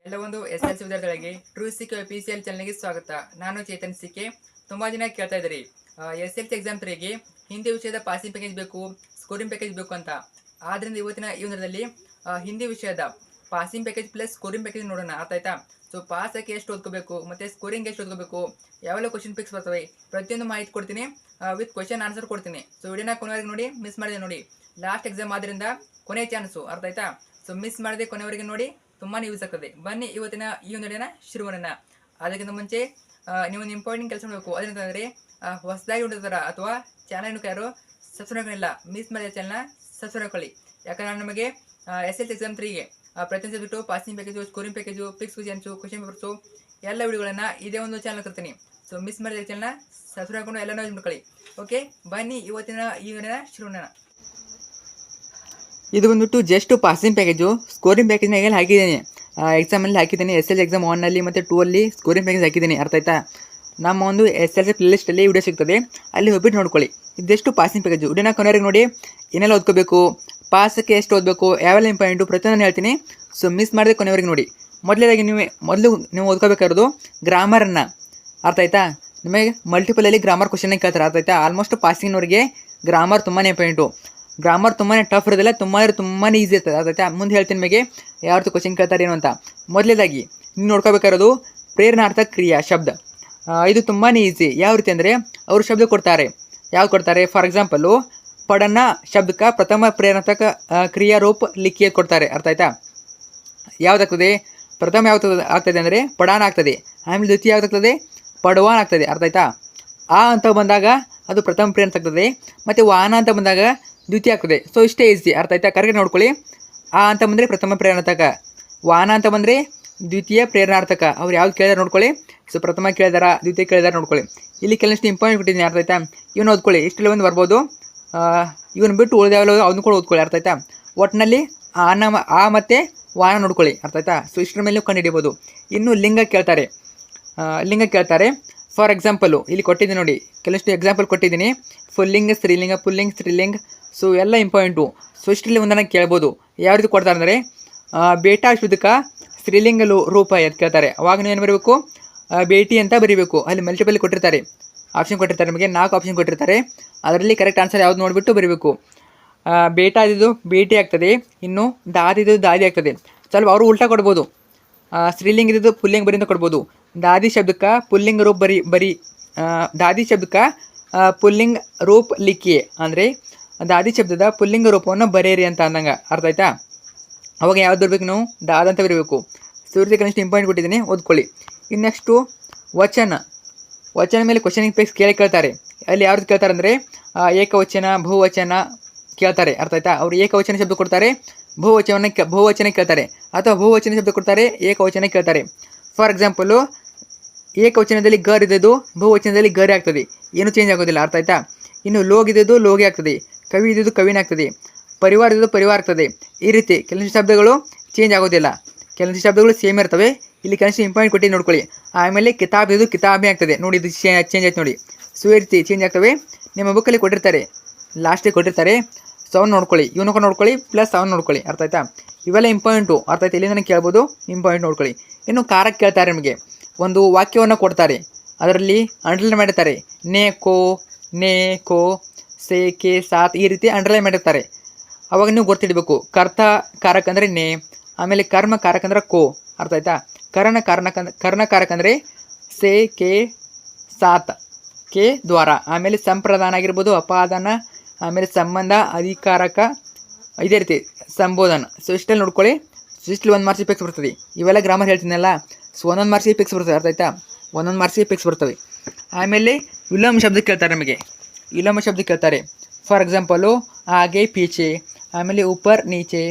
ಎಲ್ಲವೊಂದು SLC ವಿದ್ಯಾರ್ಥಿಗಳಿಗೆ true C K PCL ಚಾನಲ್ಗೆ ಸ್ವಾಗತ. ನಾನು ಚೇತನ್ ಸಿಕೆ. ತುಂಬಾ ಜನ ಕೇಳ್ತಾ ಇದ್ರಿ SLC ಎಕ್ಸಾಮ್ 3ಗೆ ಹಿಂದಿ ವಿಷಯದ ಪಾಸಿಂಗ್ ಪ್ಯಾಕೇಜ್ ಬೇಕು, ಸ್ಕೋರಿಂಗ್ ಪ್ಯಾಕೇಜ್ ಬೇಕು ಅಂತ. ಆದ್ರಿಂದ ಇವತ್ತಿನ ಈ ಒಂದರಲ್ಲಿ ಹಿಂದಿ ವಿಷಯದ passing package plus scoring package ನೋಡೋಣ. ಅರ್ಥ ಆಯ್ತಾ? ಸೊ ಪಾಸ್ ಆಗಿ ಎಷ್ಟು ಓದ್ಕೋಬೇಕು ಮತ್ತೆ ಸ್ಕೋರಿಂಗ್ ಎಷ್ಟು ಓದ್ಕೋಬೇಕು, ಯಾವೆಲ್ಲ ಕ್ವಶನ್ ಪಿಕ್ಸ್ ಬರ್ತವೆ, ಪ್ರತಿಯೊಂದು ಮಾಹಿತಿ ಕೊಡ್ತೀನಿ, ವಿತ್ ಕ್ವಶನ್ ಆನ್ಸರ್ ಕೊಡ್ತೀನಿ. ಸೊ ವಿಡಿಯೋನ ಕೊನೆವರೆಗೆ ನೋಡಿ, ಮಿಸ್ ಮಾಡಿದೆ ನೋಡಿ. ಲಾಸ್ಟ್ ಎಕ್ಸಾಮ್ ಆದ್ರಿಂದ ಕೊನೆ ಚಾನ್ಸು. ಅರ್ಥ ಆಯ್ತಾ? ಸೊ ಮಿಸ್ ಮಾಡದೆ ಕೊನೆವರೆಗೆ ನೋಡಿ, ತುಂಬಾ ಯೂಸ್ ಆಗ್ತದೆ. ಬನ್ನಿ ಇವತ್ತಿನ ಈ ಒಂದು ವಿಡಿಯೋನ ಶುರು ಮಾಡೋಣ. ಅದಕ್ಕಿಂತ ಮುಂಚೆ ನೀವೊಂದು ಇಂಪಾರ್ಟೆಂಟ್ ಕೆಲಸ ಮಾಡಬೇಕು. ಅದೇನಂತಂದರೆ ಹೊಸದಾಗಿ ಹೊಂದಿರ್ತಾರ ಅಥವಾ ಚಾನಲ್ ಯಾರು ಸಬ್ಸ್ಕ್ರೈಬ್ ಮಾಡಿಲ್ಲ, ಮಿಸ್ ಮಾಡಿದ ಚಾನಲ್ನ ಸಬ್ಸ್ಕ್ರೈಬ್ ಹಾಕೊಳ್ಳಿ. ಯಾಕಂದ್ರೆ ನಾನು ನಮಗೆ SLC ಎಕ್ಸಾಮ್ 3ಗೆ ಪ್ರತಿಯೊಂದು ಬಿಟ್ಟು passing package, scoring package, fix questions, question papers ಎಲ್ಲ ವಿಡಿಯೋಗಳನ್ನು ಇದೇ ಒಂದು ಚಾನಲ್ ತರ್ತೀನಿ. ಸೊ ಮಿಸ್ ಮಾಡಿದ ಚಾನಲ್ನ ಸಬ್ಸ್ಕ್ರೈಬ್ ಹಾಕೊಂಡು ಎಲ್ಲ ಯೂಸ್ ಮಾಡ್ಕೊಳ್ಳಿ. ಓಕೆ, ಬನ್ನಿ ಇವತ್ತಿನ ಈ ವಿಡಿಯೋನ ಶುರು ಮಾಡೋಣ. ಇದು ಬಂದ್ಬಿಟ್ಟು ಜಸ್ಟ್ ಪಾಸಿಂಗ್ ಪ್ಯಾಕೇಜು. ಸ್ಕೋರಿಂಗ್ ಪ್ಯಾಕೇಜ್ನ ಹೇಗೆ ಹಾಕಿದ್ದೀನಿ, ಎಕ್ಸಾಮಲ್ಲಿ ಹಾಕಿದ್ದೀನಿ. SLC ಎಕ್ಸಾಮ್ 1 ಮತ್ತು 2 ಸ್ಕೋರಿಂಗ್ ಪ್ಯಾಕೇಜ್ ಹಾಕಿದ್ದೀನಿ. ಅರ್ಥ ಆಯ್ತಾ? ನಮ್ಮ ಒಂದು SLC ಪ್ಲೇಲಿಸ್ಟಲ್ಲಿ ವಿಡಿಯೋ ಸಿಗ್ತದೆ, ಅಲ್ಲಿ ಹೋಗ್ಬಿಟ್ಟು ನೋಡ್ಕೊಳ್ಳಿ. ಇದೆಷ್ಟು ಪಾಸಿಂಗ್ ಪ್ಯಾಕೇಜು. ವಿಡಿಯೋನ ಕೊನೆವರೆಗೆ ನೋಡಿ, ಏನೆಲ್ಲ ಓದ್ಕೋಬೇಕು, ಪಾಸಕ್ಕೆ ಎಷ್ಟು ಓದಬೇಕು, ಯಾವೆಲ್ಲ ಇಂಪಾರ್ಟೆಂಟು ಪ್ರತಿಯೊಂದು ಹೇಳ್ತೀನಿ. ಸೊ ಮಿಸ್ ಮಾಡದೆ ಕೊನೆವರೆಗೆ ನೋಡಿ. ಮೊದಲೇದಾಗಿ ನೀವು ಓದ್ಕೋಬೇಕಾಗಿರೋದು ಗ್ರಾಮರನ್ನು. ಅರ್ಥ ಆಯ್ತಾ? ನಿಮಗೆ ಮಲ್ಟಿಪಲಲ್ಲಿ ಗ್ರಾಮರ್ ಕ್ವಶನ್ ಕೇಳ್ತಾರೆ. ಅರ್ಥ ಆಯ್ತಾ? ಆಲ್ಮೋಸ್ಟ್ ಪಾಸಿಂಗ್ನವರಿಗೆ ಗ್ರಾಮರ್ ತುಂಬಾ ಇಂಪಾರ್ಟೆಂಟು. ಗ್ರಾಮರ್ ತುಂಬಾ ಟಫ್ ಇರೋದಿಲ್ಲ, ತುಂಬಾ ಈಸಿ ಇರ್ತದೆ. ಅರ್ಥ ಆಯ್ತಾ? ಮುಂದೆ ಹೇಳ್ತೀನಿ ನಿಮಗೆ ಯಾವ ರೀತಿ ಕ್ವಶನ್ ಕೇಳ್ತಾರೆ ಏನು ಅಂತ. ಮೊದಲೇದಾಗಿ ನೀವು ನೋಡ್ಕೋಬೇಕಾಗಿರೋದು ಪ್ರೇರಣಾರ್ಥಕ ಕ್ರಿಯಾ ಶಬ್ದ. ಇದು ತುಂಬಾ ಈಸಿ. ಯಾವ ರೀತಿ ಅಂದರೆ ಅವರು ಶಬ್ದ ಕೊಡ್ತಾರೆ. ಯಾವ್ದು ಕೊಡ್ತಾರೆ? ಫಾರ್ ಎಕ್ಸಾಂಪಲು ಪಡನ ಶಬ್ದಕ್ಕೆ ಪ್ರಥಮ ಪ್ರೇರಣಾರ್ಥಕ ಕ್ರಿಯಾ ರೂಪ ಲಿಖಿಯ ಕೊಡ್ತಾರೆ. ಅರ್ಥ ಆಯ್ತಾ? ಯಾವುದಾಗ್ತದೆ? ಪ್ರಥಮ ಯಾವ್ದು ಆಗ್ತದೆ ಅಂದರೆ ಪಡಾನ ಆಗ್ತದೆ. ಆಮೇಲೆ ದ್ವಿತೀಯ ಯಾವುದಾಗ್ತದೆ? ಪಡವಾನ್ ಆಗ್ತದೆ. ಅರ್ಥ ಆಯ್ತಾ? ಆ ಅಂತ ಬಂದಾಗ ಅದು ಪ್ರಥಮ ಪ್ರೇರಣಾರ್ಥಕ ಆಗ್ತದೆ, ಮತ್ತು ವಾಹನ ಅಂತ ಬಂದಾಗ ದ್ವಿತೀಯ ಆಗ್ತದೆ. ಸೊ ಇಷ್ಟೇ ಈಸಿ. ಅರ್ಥ ಆಯ್ತಾ? ಕರೆಕ್ಟ್ ನೋಡ್ಕೊಳ್ಳಿ. ಆ ಅಂತ ಬಂದರೆ ಪ್ರಥಮ ಪ್ರೇರಣಾರ್ಥಕ, ವಾಹನ ಅಂತ ಬಂದರೆ ದ್ವಿತೀಯ ಪ್ರೇರಣಾರ್ಥಕ. ಅವ್ರು ಯಾವ್ದು ಕೇಳಿದಾರೆ ನೋಡ್ಕೊಳ್ಳಿ. ಸೊ ಪ್ರಥಮ ಕೇಳಿದಾರ, ದ್ವಿತೀಯ ಕೇಳಿದಾರೆ ನೋಡ್ಕೊಳ್ಳಿ. ಇಲ್ಲಿ ಕೆಲವಷ್ಟು ಇಂಪಾರ್ಟೆಂಟ್ ಕೊಟ್ಟಿದ್ದೀನಿ. ಅರ್ಥ ಆಯ್ತಾ? ಇವನು ಓದ್ಕೊಳ್ಳಿ. ಇಷ್ಟೆಲ್ಲ ಒಂದು ಬರ್ಬೋದು. ಇವನು ಬಿಟ್ಟು ಉಳಿದಾವೆಲ್ಲ ಅವನು ಕೂಡ ಓದ್ಕೊಳ್ಳಿ. ಅರ್ಥ ಆಯ್ತಾ? ಒಟ್ಟಿನಲ್ಲಿ ಆ ಮತ್ತು ವಾಹನ ನೋಡ್ಕೊಳ್ಳಿ. ಅರ್ಥ ಆಯ್ತಾ? ಸೊ ಇಷ್ಟರ ಮೇಲೆ ಕಂಡು ಹಿಡಿಬೋದು. ಇನ್ನು ಲಿಂಗ ಕೇಳ್ತಾರೆ. ಫಾರ್ ಎಕ್ಸಾಂಪಲು ಇಲ್ಲಿ ಕೊಟ್ಟಿದ್ದೀನಿ ನೋಡಿ, ಕೆಲವಷ್ಟು ಎಕ್ಸಾಂಪಲ್ ಕೊಟ್ಟಿದ್ದೀನಿ. ಫುಲ್ಲಿಂಗ್, ಸ್ತ್ರೀಲಿಂಗ, ಪುಲ್ಲಿಂಗ್, ಸ್ತ್ರೀಲಿಂಗ್. ಸೊ ಎಲ್ಲ ಇಂಪಾರ್ಟೆಂಟು. ಸೊ ಇಷ್ಟರಲ್ಲಿ ಒಂದನ್ನು ಕೇಳ್ಬೋದು. ಯಾವ ರೀತಿ ಕೊಡ್ತಾರೆ ಅಂದರೆ ಬೇಟಾ ಶುದ್ಧಕ ಸ್ತ್ರೀಲಿಂಗ ರೂಪ ಅಂತ ಕೇಳ್ತಾರೆ. ಅವಾಗ ನೀವು ಏನು ಬರೀಬೇಕು? ಬೇಟಿ ಅಂತ ಬರೀಬೇಕು. ಅಲ್ಲಿ ಮಲ್ಟಿಪಲ್ ಕೊಟ್ಟಿರ್ತಾರೆ, ಆಪ್ಷನ್ ಕೊಟ್ಟಿರ್ತಾರೆ. ನಿಮಗೆ 4 ಆಪ್ಷನ್ ಕೊಟ್ಟಿರ್ತಾರೆ. ಅದರಲ್ಲಿ ಕರೆಕ್ಟ್ ಆನ್ಸರ್ ಯಾವ್ದು ನೋಡಿಬಿಟ್ಟು ಬರೀಬೇಕು. ಬೇಟಾ ಇದ್ದು ಬೇಟಿ ಆಗ್ತದೆ, ಇನ್ನು ದಾದಿದ್ದು ದಾದಿ ಆಗ್ತದೆ. ಸ್ವಲ್ಪ ಅವರು ಉಲ್ಟಾ ಕೊಡ್ಬೋದು. ಸ್ತ್ರೀಲಿಂಗ ಇದ್ದು ಪುಲ್ಲಿಂಗ್ ಬರಿ ಅಂತ ಕೊಡ್ಬೋದು. ದಾದಿ ಶಬ್ದಕ್ಕೆ ಪುಲ್ಲಿಂಗ ರೂಪ ದಾದಿ ಶಬ್ದಕ್ಕೆ ಪುಲ್ಲಿಂಗ್ ರೂಪ ಲಿಖಿಯೆ ಅಂದರೆ ದಾದಿ ಶಬ್ದದ ಪುಲ್ಲಿಂಗ ರೂಪವನ್ನು ಬರೆಯಿರಿ ಅಂತ ಅಂದಂಗೆ. ಅರ್ಥ ಆಯ್ತಾ? ಅವಾಗ ಯಾವ್ದು ಬರಬೇಕು? ನಾವು ದಾದ ಅಂತ ಬರೀಬೇಕು. ಸೂರ್ಯ ಕನಿಷ್ಠ ಇಂಪಾರ್ಟೆಂಟ್ ಕೊಟ್ಟಿದ್ದೀನಿ, ಓದ್ಕೊಳ್ಳಿ. ಇನ್ನೆಕ್ಸ್ಟು ವಚನ ಮೇಲೆ ಕ್ವಶನ್ ಪೇಕ್ಸ್ ಕೇಳ್ತಾರೆ. ಅಲ್ಲಿ ಯಾವ್ದು ಕೇಳ್ತಾರೆ ಅಂದರೆ ಏಕವಚನ, ಬಹುವಚನ ಕೇಳ್ತಾರೆ. ಅರ್ಥ ಆಯ್ತಾ? ಅವರು ಏಕವಚನ ಶಬ್ದ ಕೊಡ್ತಾರೆ, ಬಹುವಚನ ಕೇಳ್ತಾರೆ, ಅಥವಾ ಬಹುವಚನ ಶಬ್ದ ಕೊಡ್ತಾರೆ, ಏಕವಚನ ಕೇಳ್ತಾರೆ. ಫಾರ್ ಎಕ್ಸಾಂಪಲು ಏಕವಚನದಲ್ಲಿ ಗರ್ ಇದ್ದದ್ದು ಬಹುವಚನದಲ್ಲಿ ಗರಿ ಆಗ್ತದೆ, ಏನು ಚೇಂಜ್ ಆಗೋದಿಲ್ಲ. ಅರ್ಥ ಆಯ್ತಾ? ಇನ್ನು ಲೋಗ್ ಇದ್ದದ್ದು ಲೋಗಿ ಆಗ್ತದೆ, ಕವಿ ಇದ್ದದ್ದು ಕವಿನ ಆಗ್ತದೆ, ಪರಿವಾರ ಇದ್ದದ್ದು ಪರಿವಾರ ಆಗ್ತದೆ. ಈ ರೀತಿ ಕೆಲವೊಂದು ಶಬ್ದಗಳು ಚೇಂಜ್ ಆಗೋದಿಲ್ಲ, ಕೆಲವೊಂದು ಶಬ್ದಗಳು ಸೇಮ್ ಇರ್ತವೆ. ಇಲ್ಲಿ ಕೆಲವೊಂದು ಇಂಪಾರ್ಟೆಂಟ್ ಕೊಟ್ಟು ನೋಡ್ಕೊಳ್ಳಿ. ಆಮೇಲೆ ಕಿತಾಬ್ ಇದ್ದು ಕಿತಾಬೇ ಆಗ್ತದೆ ನೋಡಿ, ಇದು ಚೇಂಜ್ ಆಯ್ತು ನೋಡಿ. ಸೊ ಈ ರೀತಿ ಚೇಂಜ್ ಆಗ್ತವೆ. ನಿಮ್ಮ ಬುಕ್ಕಲ್ಲಿ ಕೊಟ್ಟಿರ್ತಾರೆ, ಲಾಸ್ಟಿಗೆ ಕೊಟ್ಟಿರ್ತಾರೆ. ಸೊ ಅವ್ನು ನೋಡ್ಕೊಳ್ಳಿ, ಇವನು ನೋಡ್ಕೊಳ್ಳಿ, ಪ್ಲಸ್ ಅವ್ನು ನೋಡ್ಕೊಳ್ಳಿ. ಅರ್ಥ ಆಯ್ತಾ? ಇವೆಲ್ಲ ಇಂಪಾರ್ಟೆಂಟು. ಅರ್ಥ ಆಯ್ತು? ಇಲ್ಲಿಂದ ಕೇಳ್ಬೋದು, ಇಂಪಾರ್ಟೆಂಟ್ ನೋಡ್ಕೊಳ್ಳಿ. ಇನ್ನು ಕಾರಕ್ಕೆ ಕೇಳ್ತಾರೆ. ನಿಮಗೆ ಒಂದು ವಾಕ್ಯವನ್ನು ಕೊಡ್ತಾರೆ, ಅದರಲ್ಲಿ ಅಂಡರ್ಲೈನ್ ಮಾಡಿರ್ತಾರೆ. ನೇ ಕೋ ಸೇ ಕೆ ಸಾತ್ ಈ ರೀತಿ ಅಂಡರ್ಲೈನ್ ಮಾಡಿರ್ತಾರೆ. ಅವಾಗ ನೀವು ಗೊತ್ತಿಡಬೇಕು. ಕರ್ತ ಕಾರಕ ಅಂದರೆ ನೇ, ಆಮೇಲೆ ಕರ್ಮ ಕಾರಕ ಅಂದ್ರೆ ಕೋ. ಅರ್ಥ ಆಯ್ತಾ? ಕರ್ಣ ಕಾರಕ ಅಂದರೆ ಸೇ ಕೆ ಸಾತ್ ಕೆ ದ್ವಾರ. ಆಮೇಲೆ ಸಂಪ್ರದಾನ ಆಗಿರ್ಬೋದು, ಅಪಾದಾನ, ಆಮೇಲೆ ಸಂಬಂಧ, ಅಧಿಕಾರಕ, ಇದೇ ರೀತಿ ಸಂಬೋಧನ. ಸೊ ಇಷ್ಟಲ್ಲಿ ನೋಡ್ಕೊಳ್ಳಿ. ಸೊ ಇಷ್ಟಲ್ಲಿ 1 ಮಾರ್ಕ್ಸಿಗೆ ಪಿಕ್ಸ್ ಬರ್ತದೆ. ಇವೆಲ್ಲ ಗ್ರಾಮರ್ ಹೇಳ್ತೀನಲ್ಲ, ಸೊ 1 ಮಾರ್ಕ್ಸಿಗೆ ಪಿಕ್ಸ್ ಬರ್ತದೆ. ಅರ್ಥ ಆಯ್ತಾ? 1 ಮಾರ್ಕ್ಸಿಗೆ ಪಿಕ್ಸ್ ಬರ್ತವೆ. ಆಮೇಲೆ ವಿಲೋಮ ಶಬ್ದ ಕೇಳ್ತಾರೆ. ನಮಗೆ ವಿಲೋಮ ಶಬ್ದ ಕೇಳ್ತಾರೆ. ಫಾರ್ ಎಕ್ಸಾಂಪಲು ಆಗೆ ಪೀಚೆ, ಆಮೇಲೆ ಉಪರ್ ನೀಚೆ,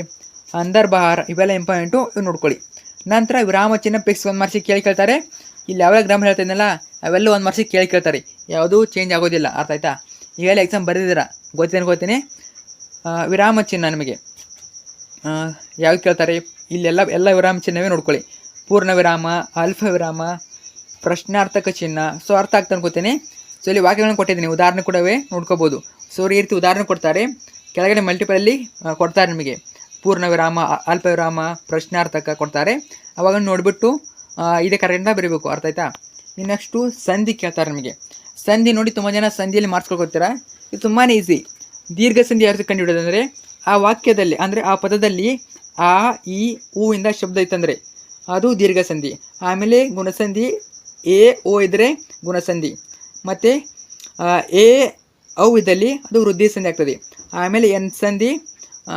ಅಂದರ್ ಬಹಾರ್. ಇವೆಲ್ಲ ಇಂಪಾರ್ಟೆಂಟು, ಇವು ನೋಡ್ಕೊಳ್ಳಿ. ನಂತರ ವಿರಾಮ ಚಿಹ್ನೆ ಪಿಕ್ಸ್ 1 ಮಾರ್ಕ್ಸಿಗೆ ಕೇಳ್ತಾರೆ. ಇಲ್ಲಿ ಯಾವೆಲ್ಲ ಗ್ರಾಮರ್ ಹೇಳ್ತಿದ್ದನಲ್ಲ ಅವೆಲ್ಲ 1 ಮಾರ್ಕ್ಸಿಗೆ ಕೇಳ್ತಾರೆ. ಯಾವುದೂ ಚೇಂಜ್ ಆಗೋದಿಲ್ಲ. ಅರ್ಥ ಆಯ್ತಾ? ಇವೆಲ್ಲ ಎಕ್ಸಾಮ್ ಬರೆದಿದ್ದೀರಾ ಗೊತ್ತೇನೆ. ವಿರಾಮ ಚಿಹ್ನ ನಿಮಗೆ ಯಾವ್ದು ಕೇಳ್ತಾರೆ? ಇಲ್ಲೆಲ್ಲ ವಿರಾಮ ಚಿಹ್ನವೇ ನೋಡ್ಕೊಳ್ಳಿ. ಪೂರ್ಣ ವಿರಾಮ, ಅಲ್ಪ ವಿರಾಮ, ಪ್ರಶ್ನಾರ್ಥಕ ಚಿಹ್ನ. ಸೊ ಅರ್ಥ ಆಗ್ತಾ ಅನ್ಕೋತೀನಿ. ಸೊ ಇಲ್ಲಿ ವಾಕ್ಯಗಳನ್ನು ಕೊಟ್ಟಿದ್ದೀನಿ, ಉದಾಹರಣೆ ಕೂಡವೇ ನೋಡ್ಕೋಬೋದು. ಸೊ ಈ ರೀತಿ ಉದಾಹರಣೆ ಕೊಡ್ತಾರೆ. ಕೆಳಗಡೆ ಮಲ್ಟಿಪಲಲ್ಲಿ ಕೊಡ್ತಾರೆ ನಿಮಗೆ. ಪೂರ್ಣ ವಿರಾಮ, ಅಲ್ಪ ವಿರಾಮ, ಪ್ರಶ್ನಾರ್ಥಕ ಕೊಡ್ತಾರೆ. ಅವಾಗ ನೋಡಿಬಿಟ್ಟು ಇದೇ ಕರೆಕ್ಟ್ ಬರೀಬೇಕು. ಅರ್ಥ ಆಯ್ತಾ? ಇನ್ನು ನೆಕ್ಸ್ಟು ಸಂಧಿ ಕೇಳ್ತಾರೆ ನಮಗೆ. ಸಂಧಿ ನೋಡಿ ತುಂಬ ಜನ ಸಂಧಿಯಲ್ಲಿ ಮಾರ್ಕ್ಸ್ ಕೊಡ್ತೀರಾ. ಇದು ತುಂಬಾ ಈಸಿ. ದೀರ್ಘ ಸಂಧಿ ಯಾರು ಕಂಡುಹಿಡಿಯೋದಂದರೆ ಆ ವಾಕ್ಯದಲ್ಲಿ ಅಂದರೆ ಆ ಪದದಲ್ಲಿ ಆ ಇ ಉ ಇಂದ ಶಬ್ದ ಇತ್ತಂದರೆ ಅದು ದೀರ್ಘ ಸಂಧಿ. ಆಮೇಲೆ ಗುಣಸಂಧಿ ಎ ಓ ಇದ್ದರೆ ಗುಣಸಂಧಿ, ಮತ್ತು ಎ ಔ ಇದ್ದಲ್ಲಿ ಅದು ವೃದ್ಧಿ ಸಂಧಿ ಆಗ್ತದೆ. ಆಮೇಲೆ ಎನ್ ಸಂಧಿ,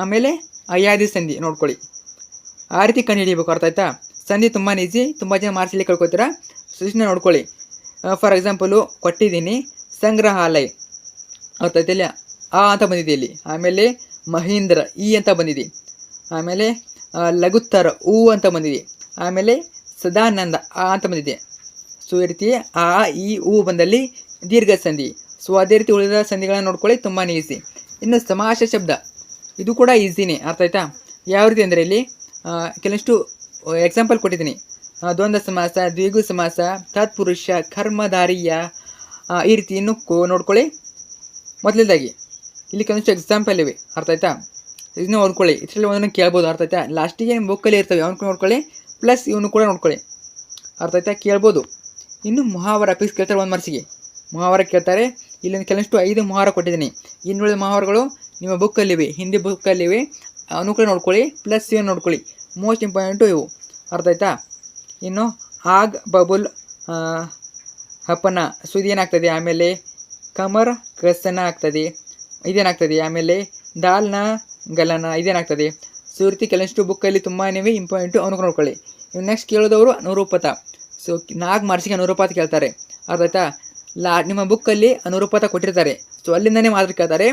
ಆಮೇಲೆ ಅಯಾದಿ ಸಂಧಿ ನೋಡ್ಕೊಳ್ಳಿ. ಆ ರೀತಿ ಕಂಡುಹಿಡಿಯಬೇಕು. ಅರ್ಥ ಆಯ್ತಾ? ಸಂಧಿ ತುಂಬಾ ಈಸಿ. ತುಂಬ ಜನ ಮಾರ್ಕ್ಸಲ್ಲಿ ಕಳ್ಕೊತೀರಾ. ಸೂಚನೆ ನೋಡ್ಕೊಳ್ಳಿ. ಫಾರ್ ಎಕ್ಸಾಂಪಲು ಕೊಟ್ಟಿದ್ದೀನಿ ಸಂಗ್ರಹಾಲಯ, ಅರ್ಥ ಆಯ್ತಾ? ಇಲ್ಲಿ ಆ ಅಂತ ಬಂದಿದೆ ಇಲ್ಲಿ. ಆಮೇಲೆ ಮಹೀಂದ್ರ ಇ ಅಂತ ಬಂದಿದೆ. ಆಮೇಲೆ ಲಘುತ್ತರ ಉ ಅಂತ ಬಂದಿದೆ. ಆಮೇಲೆ ಸದಾನಂದ ಆ ಅಂತ ಬಂದಿದೆ. ಸೊ ಈ ರೀತಿ ಆ ಇ ಉ ಬಂದಲ್ಲಿ ದೀರ್ಘ ಸಂಧಿ. ಸೊ ಅದೇ ರೀತಿ ಉಳಿದ ಸಂಧಿಗಳನ್ನು ನೋಡ್ಕೊಳ್ಳಿ, ತುಂಬಾ ಈಸಿ. ಇನ್ನು ಸಮಾಸ ಶಬ್ದ, ಇದು ಕೂಡ ಈಸಿನೇ. ಅರ್ಥ ಆಯ್ತಾ? ಯಾವ ರೀತಿ ಅಂದರೆ ಇಲ್ಲಿ ಕೆಲವಷ್ಟು ಎಕ್ಸಾಂಪಲ್ ಕೊಟ್ಟಿದ್ದೀನಿ. ದ್ವಂದ್ವ ಸಮಾಸ, ದ್ವಿಗು ಸಮಾಸ, ತತ್ಪುರುಷ, ಕರ್ಮಧಾರಿಯ, ಈ ರೀತಿ ಇನ್ನು ನೋಡ್ಕೊಳ್ಳಿ. ಮೊದಲನೇದಾಗಿ ಇಲ್ಲಿ ಕೆಲವಷ್ಟು ಎಕ್ಸಾಂಪಲ್ ಇವೆ. ಅರ್ಥ ಆಯ್ತಾ? ಇದನ್ನ ನೋಡ್ಕೊಳ್ಳಿ. ಇದರಲ್ಲಿ ಒಂದನ್ನು ಕೇಳ್ಬೋದು. ಅರ್ಥ ಆಯ್ತಾ? ಲಾಸ್ಟಿಗೆ ಬುಕ್ಕಲ್ಲಿ ಇರ್ತವೆ, ಅವನು ನೋಡ್ಕೊಳ್ಳಿ. ಪ್ಲಸ್ ಇವನು ಕೂಡ ನೋಡ್ಕೊಳ್ಳಿ. ಅರ್ಥ ಆಯ್ತಾ? ಕೇಳ್ಬೋದು. ಇನ್ನು ಮುಹಾವರ ಪಿಕ್ಸ್ ಕೇಳ್ತಾರೆ, ಒಂದು ಮಾರ್ಕ್ಸಿಗೆ ಮುಹಾವರ ಕೇಳ್ತಾರೆ. ಇಲ್ಲಿ ಕೆಲವಷ್ಟು 5 ಮುಹಾವರ ಕೊಟ್ಟಿದ್ದೀನಿ. ಇನ್ನುಳಿದ ಮುಹಾವರಗಳು ನಿಮ್ಮ ಬುಕ್ಕಲ್ಲಿವೆ, ಹಿಂದಿ ಬುಕ್ಕಲ್ಲಿವೆ, ಅವನು ಕೂಡ ನೋಡ್ಕೊಳ್ಳಿ. ಪ್ಲಸ್ ಇವನು ನೋಡ್ಕೊಳ್ಳಿ. ಮೋಸ್ಟ್ ಇಂಪಾರ್ಟೆಂಟು ಇವು. ಅರ್ಥ ಆಯ್ತಾ? ಇನ್ನು ಆಗ್ ಬಬುಲ್ ಹಪನ ಸುದಿ ಏನಾಗ್ತದೆ. ಆಮೇಲೆ ಕಮರ್ ಕಸನ ಆಗ್ತದೆ, ಇದೇನಾಗ್ತದೆ. ಆಮೇಲೆ ದಾಲ್ನ ಗಲನ ಇದೇನಾಗ್ತದೆ. ಸೊ ಈ ರೀತಿ ಕೆಲವಷ್ಟು ಬುಕ್ಕಲ್ಲಿ ತುಂಬಾ ಇಂಪಾರ್ಟೆಂಟು, ಅವನು ನೋಡ್ಕೊಳ್ಳಿ. ಇನ್ನು ನೆಕ್ಸ್ಟ್ ಕೇಳೋದವರು ಅನುರೂಪತ. ಸೊ 4 ಮಾರ್ಕ್ಸಿಗೆ ಅನುರೂಪತ ಕೇಳ್ತಾರೆ. ಅರ್ಥ ಆಯ್ತಾ? ನಿಮ್ಮ ಬುಕ್ಕಲ್ಲಿ ಅನುರೂಪತ ಕೊಟ್ಟಿರ್ತಾರೆ. ಸೊ ಅಲ್ಲಿಂದನೇ ಮಾತ್ರ ಕೇಳ್ತಾರೆ.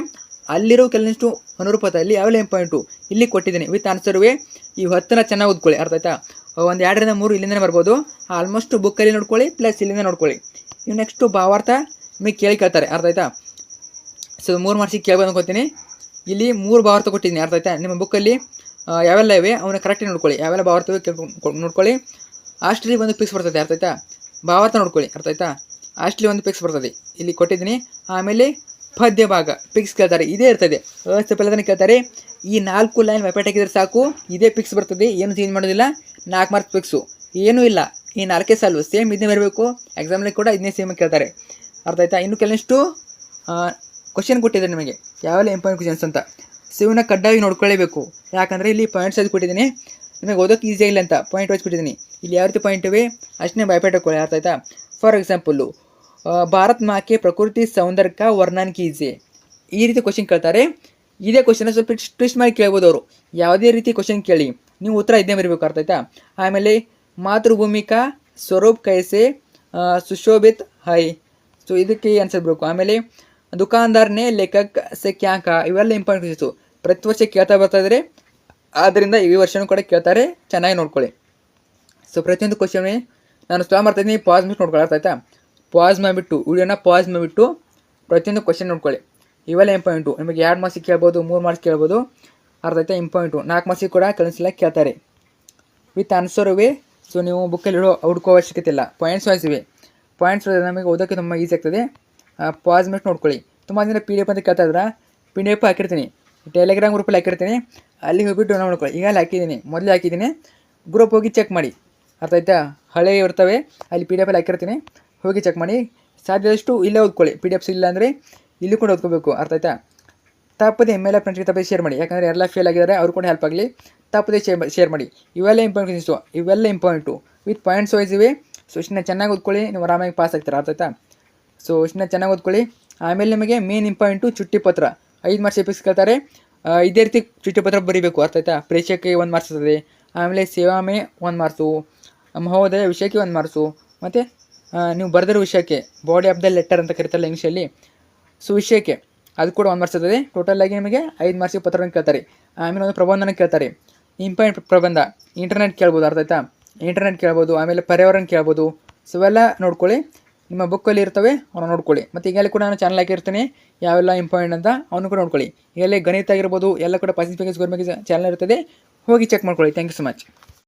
ಅಲ್ಲಿರೋ ಕೆಲವಷ್ಟು ಅನುರೂಪತಲ್ಲಿ ಯಾವೆಲ್ಲ ಇಂಪಾರ್ಟೆಂಟು ಇಲ್ಲಿ ಕೊಟ್ಟಿದ್ದೀನಿ ವಿತ್ ಆನ್ಸರ್ವೇ. ಈ 10ನ ಚೆನ್ನಾಗಿ ಓದ್ಕೊಳ್ಳಿ. ಅರ್ಥ ಆಯ್ತಾ? ಒಂದು 2ರಿಂದ 3 ಇಲ್ಲಿಂದನೇ ಬರ್ಬೋದು. ಆಲ್ಮೋಸ್ಟ್ ಬುಕ್ಕಲ್ಲಿ ನೋಡ್ಕೊಳ್ಳಿ, ಪ್ಲಸ್ ಇಲ್ಲಿಂದ ನೋಡ್ಕೊಳ್ಳಿ. ಇನ್ನು ನೆಕ್ಸ್ಟು ಭಾವಾರ್ಥ ನಿಮಗೆ ಕೇಳ್ತಾರೆ. ಅರ್ಥ ಆಯ್ತಾ? ಸೊ 3 ಮಾರ್ಕ್ಸಿಗೆ ಕೇಳ್ಬೋದು ಅನ್ಕೋತೀನಿ. ಇಲ್ಲಿ 3 ಭಾವಾರ್ಥ ಕೊಟ್ಟಿದ್ದೀನಿ. ಅರ್ಥ ಆಯ್ತಾ? ನಿಮ್ಮ ಬುಕ್ಕಲ್ಲಿ ಯಾವೆಲ್ಲ ಇವೆ ಅವನ್ನ ಕರೆಕ್ಟಾಗಿ ನೋಡ್ಕೊಳ್ಳಿ. ಯಾವೆಲ್ಲ ಭಾವಾರ್ಥವೇ ನೋಡ್ಕೊಳ್ಳಿ. ಅಷ್ಟರಲ್ಲಿ ಒಂದು ಪಿಕ್ಸ್ ಬರ್ತದೆ. ಅರ್ಥ ಆಯ್ತಾ? ಭಾವಾರ್ಥ ನೋಡ್ಕೊಳ್ಳಿ. ಅರ್ಥ ಆಯ್ತಾ? ಅಷ್ಟರಲ್ಲಿ ಒಂದು ಪಿಕ್ಸ್ ಬರ್ತದೆ, ಇಲ್ಲಿ ಕೊಟ್ಟಿದ್ದೀನಿ. ಆಮೇಲೆ ಪದ್ಯ ಭಾಗ ಪಿಕ್ಸ್ ಕೇಳ್ತಾರೆ, ಇದೇ ಇರ್ತದೆ. ಅಷ್ಟೆಲ್ಲದನ್ನು ಕೇಳ್ತಾರೆ. ಈ 4 ಲೈನ್ ವೆಪೇಟ್ ಹಾಕಿದ್ರೆ ಸಾಕು, ಇದೇ ಪಿಕ್ಸ್ ಬರ್ತದೆ. ಏನು ಚೇಂಜ್ ಮಾಡೋದಿಲ್ಲ. 4 ಮಾರ್ಕ್ಸ್ ಪಿಕ್ಸು ಏನೂ ಇಲ್ಲ. ಈ 4 ಸಾಲು ಸೇಮ್ ಇದನ್ನೇ ಬರಬೇಕು. ಎಕ್ಸಾಮ್ಲಿ ಕೂಡ ಇದನ್ನೇ ಸೇಮ್ ಕೇಳ್ತಾರೆ. ಅರ್ಥ ಆಯ್ತಾ? ಇನ್ನು ಕೆಲವಷ್ಟು ಕ್ವಶನ್ ಕೊಟ್ಟಿದ್ದಾರೆ ನಿಮಗೆ, ಯಾವೆಲ್ಲ ಇಂಪಾರ್ಟೆಂಟ್ ಕ್ವಶನ್ಸ್ ಅಂತ. ಸೊ ಇವನ್ನ ಕಡ್ಡಾಯ ನೋಡ್ಕೊಳ್ಳೇಬೇಕು. ಯಾಕಂದರೆ ಇಲ್ಲಿ ಪಾಯಿಂಟ್ಸ್ ಅದು ಕೊಟ್ಟಿದ್ದೀನಿ, ನಿಮಗೆ ಓದೋಕ್ಕೆ ಈಸಿ ಇಲ್ಲ ಅಂತ ಪಾಯಿಂಟ್ ವೈಸ್ ಕೊಟ್ಟಿದ್ದೀನಿ. ಇಲ್ಲಿ ಯಾವ ರೀತಿ ಪಾಯಿಂಟ್ ಇವೆ ಅಷ್ಟನ್ನೇ ಭಯಪೇಟ ಹಾಕೊಳ್ಳಿ. ಅರ್ಥ ಆಯ್ತಾ? ಫಾರ್ ಎಕ್ಸಾಂಪಲ್ಲು ಭಾರತ್ ಮಾಕೆ ಪ್ರಕೃತಿ ಸೌಂದರ್ಯ ವರ್ಣನ್ ಕೀಜೆ, ಈ ರೀತಿ ಕ್ವಶನ್ ಕೇಳ್ತಾರೆ. ಇದೇ ಕ್ವಶನ್ ಸ್ವಲ್ಪ ಟ್ವಿಸ್ಟ್ ಮಾಡಿ ಕೇಳ್ಬೋದು ಅವರು. ಯಾವುದೇ ರೀತಿ ಕ್ವಶನ್ ಕೇಳಿ ನೀವು ಉತ್ತರ ಇದನ್ನೇ ಬರಬೇಕು. ಅರ್ಥ ಆಯ್ತಾ? ಆಮೇಲೆ ಮಾತೃಭೂಮಿಕಾ ಸ್ವರೂಪ್ ಕೈಸೆ ಸುಶೋಭಿತ್ ಹೈ, ಸೊ ಇದಕ್ಕೆ ಆನ್ಸರ್ ಬರಬೇಕು. ಆಮೇಲೆ ದುಕಾನ್ದಾರ್ನೇ ಲೇಖಕ್ ಸೆ ಕ್ಯಾಂಕ, ಇವೆಲ್ಲ ಇಂಪಾರ್ಟೆಂಟ್ ಕ್ವಶನ್ಸು ಪ್ರತಿ ವರ್ಷ ಕೇಳ್ತಾ ಬರ್ತಾ ಇದ್ದಾರೆ. ಆದ್ದರಿಂದ ಈ ವರ್ಷನೂ ಕೂಡ ಕೇಳ್ತಾರೆ, ಚೆನ್ನಾಗಿ ನೋಡ್ಕೊಳ್ಳಿ. ಸೊ ಪ್ರತಿಯೊಂದು ಕ್ವಶನ್ ನಾನು ಸ್ಟಾಪ್ ಮಾಡ್ತಾಯಿದ್ದೀನಿ, ಪಾಸ್ ಮಾಡಿ ನೋಡ್ಕೊಳ್ಳಿ. ಅರ್ಥ ಆಯ್ತಾ? ಪಾಸ್ ಮಾಡಿಬಿಟ್ಟು ವಿಡಿಯೋನ ಪಾಸ್ ಮಾಡಿಬಿಟ್ಟು ಪ್ರತಿಯೊಂದು ಕ್ವಶನ್ ನೋಡ್ಕೊಳ್ಳಿ. ಇವೆಲ್ಲ ಇಂಪಾರ್ಟೆಂಟು. ನಿಮಗೆ 2 ಮಾರ್ಕ್ಸಿಗೆ ಕೇಳ್ಬೋದು, 3 ಮಾರ್ಕ್ಸ್ ಕೇಳ್ಬೋದು. ಅರ್ಥ ಆಯ್ತಾ? ಇಂಪಾರ್ಟೆಂಟು 4 ಮಾರ್ಕ್ಸಿಗೆ ಕೂಡ ಕೆಲವೊಂದ್ಸಲ ಕೇಳ್ತಾರೆ ವಿತ್ ಆನ್ಸರ್ ಇವೆ. ಸೊ ನೀವು ಬುಕ್ಕಲ್ಲಿ ಹುಡ್ಕೋ ಅವಶ್ಯಕತೆ ಇಲ್ಲ, ಪಾಯಿಂಟ್ಸ್ ವೈಸ್ ಇವೆ. ಪಾಯಿಂಟ್ಸ್ ನಮಗೆ ಓದೋಕ್ಕೆ ತುಂಬ ಈಸಿ ಆಗ್ತದೆ. ಪಾಸ್ ಮಾಡಿ ನೋಡ್ಕೊಳ್ಳಿ. ತುಂಬ ಜನ PDF ಅಂತ ಕೇಳ್ತಾ ಇದ್ರೆ PDF ಹಾಕಿರ್ತೀನಿ, ಟೆಲಿಗ್ರಾಮ್ ಗ್ರೂಪಲ್ಲಿ ಹಾಕಿರ್ತೀನಿ, ಅಲ್ಲಿ ಹೋಗ್ಬಿಟ್ಟು ನೋಡ್ಕೊಳ್ಳಿ. ಈಗ ಅಲ್ಲಿ ಹಾಕಿದ್ದೀನಿ, ಮೊದಲೇ ಹಾಕಿದ್ದೀನಿ, ಗ್ರೂಪ್ ಹೋಗಿ ಚೆಕ್ ಮಾಡಿ. ಅರ್ಥ ಆಯ್ತಾ? ಹಳೆ ಇರ್ತವೆ, ಅಲ್ಲಿ PDF ಅಲ್ಲಿ ಹಾಕಿರ್ತೀನಿ, ಹೋಗಿ ಚೆಕ್ ಮಾಡಿ. ಸಾಧ್ಯದಷ್ಟು ಇಲ್ಲೇ ಓದ್ಕೊಳ್ಳಿ. PDFs ಇಲ್ಲ ಅಂದರೆ ಇಲ್ಲಿ ಕೂಡ ಓದ್ಕೋಬೇಕು. ಅರ್ಥ ಆಯ್ತಾ? ತಪ್ಪದೆ MLA ಫ್ರೆಂಡ್ಸ್ಗೆ ತಪ್ಪದೆ ಶೇರ್ ಮಾಡಿ. ಯಾಕಂದರೆ ಎಲ್ಲ ಫೇಲ್ ಆಗಿದ್ದಾರೆ, ಅವ್ರು ಕೂಡ ಹೆಲ್ಪ್ ಆಗಲಿ. ತಪ್ಪದೆ ಶೇರ್ ಮಾಡಿ. ಇವೆಲ್ಲ ಇಂಪಾರ್ಟೆಂಟು, ಇವೆಲ್ಲ ಇಂಪಾರ್ಟೆಂಟು ವಿತ್ ಪಾಯಿಂಟ್ಸ್ ವೈಸ್ ಇವೆ. ಸೊ ಇಷ್ಟನ್ನ ಚೆನ್ನಾಗಿ ಓದ್ಕೊಳ್ಳಿ, ನೀವು ಆರಾಮಾಗಿ ಪಾಸ್ ಆಗ್ತೀರಾ. ಅರ್ಥ ಆಯ್ತಾ? ಸೊ ಇಷ್ಟನ್ನ ಚೆನ್ನಾಗಿ ಓದ್ಕೊಳ್ಳಿ. ಆಮೇಲೆ ನಿಮಗೆ ಮೇನ್ ಇಂಪಾರ್ಟೆಂಟು ಚುಟ್ಟಿ ಪತ್ರ 5 ಮಾರ್ಕ್ಸ್ ಎಪಿಕ್ಸ್ ಕೇಳ್ತಾರೆ. ಇದೇ ರೀತಿ ಚುಟ್ಟಿ ಪತ್ರ ಬರೀಬೇಕು. ಅರ್ಥ ಆಯ್ತಾ? ಪ್ರೇಕ್ಷಕ್ಕೆ 1 ಮಾರ್ಕ್ಸ್ ಇರ್ತದೆ. ಆಮೇಲೆ ಸೇವಾಮೆ 1 ಮಾರ್ಕ್ಸು, ಮಹೋದಯ ವಿಷಯಕ್ಕೆ 1 ಮಾರ್ಕ್ಸು, ಮತ್ತು ನೀವು ಬರೆದಿರೋ ವಿಷಯಕ್ಕೆ ಬಾಡಿ ಆಫ್ ದ ಲೆಟರ್ ಅಂತ ಕರೀತಾರಲ್ಲ ಇಂಗ್ಲೀಷಲ್ಲಿ, ಸೊ ವಿಷಯಕ್ಕೆ ಅದು ಕೂಡ 1 ಮಾರ್ಕ್ಸ್ ಇರ್ತದೆ. ಟೋಟಲಾಗಿ ನಿಮಗೆ 5 ಮಾರ್ಕ್ಸಿಗೆ ಪತ್ರವನ್ನು ಕೇಳ್ತಾರೆ. ಆಮೇಲೆ ಒಂದು ಪ್ರಬಂಧನ ಕೇಳ್ತಾರೆ, ಇಂಪಾರ್ಟೆಂಟ್ ಪ್ರಬಂಧ. ಇಂಟರ್ನೆಟ್ ಕೇಳ್ಬೋದು. ಅರ್ಥ ಆಯ್ತಾ? ಇಂಟರ್ನೆಟ್ ಕೇಳ್ಬೋದು. ಆಮೇಲೆ ಪರ್ಯಾವರಣ ಕೇಳ್ಬೋದು. ಸೊ ಇವೆಲ್ಲ ನೋಡ್ಕೊಳ್ಳಿ, ನಿಮ್ಮ ಬುಕ್ಕಲ್ಲಿ ಇರ್ತವೆ, ಅವನ್ನ ನೋಡ್ಕೊಳ್ಳಿ. ಮತ್ತು ಈಗಲೇ ಕೂಡ ನಾನು ಚಾನಲ್ ಹಾಕಿರ್ತೀನಿ ಯಾವೆಲ್ಲ ಇಂಪಾರ್ಟೆಂಟ್ ಅಂತ, ಅವನು ಕೂಡ ನೋಡ್ಕೊಳ್ಳಿ. ಈಗಲೇ ಗಣಿತ ಆಗಿರ್ಬೋದು ಎಲ್ಲ ಕೂಡ ಪಾಸಿಫಿಕ್ ಗೌರ್ಮೆಂಟ್ ಚಾನಲ್ ಇರ್ತದೆ, ಹೋಗಿ ಚೆಕ್ ಮಾಡ್ಕೊಳ್ಳಿ. Thank you so much.